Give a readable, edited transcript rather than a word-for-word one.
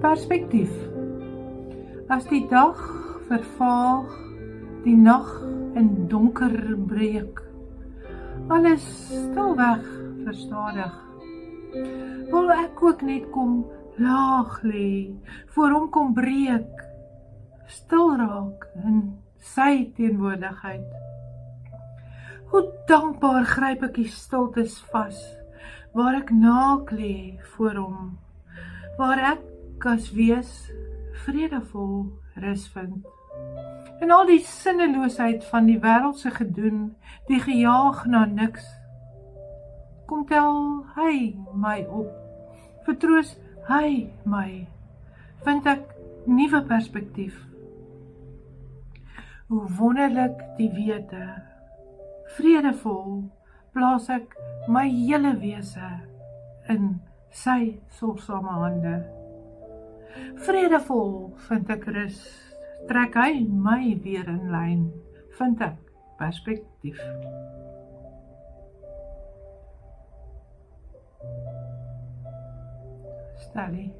Perspektief. As die dag vervaag, die nag in donker breek, alles stilweg verstadig, wil ek ook net kom laag lê, voor hom kom breek, stil raak in sy teenwoordigheid. Hoe dankbaar gryp ek die stiltes vas, waar ek naak lê voor hom, waar ek as wees vredevol rus vind. En al die sinneloosheid van die wêreldse gedoen, die gejaag na niks, kom tel hy my op, vertroos hy my, vind ek nuwe perspektief. Hoe wonderlik die wete, vredevol plaas ek my hele wese in sy sorgsame hande. Vredevol vind ek rus, trek hy my weer in lyn, vind ek perspektief. Stellie.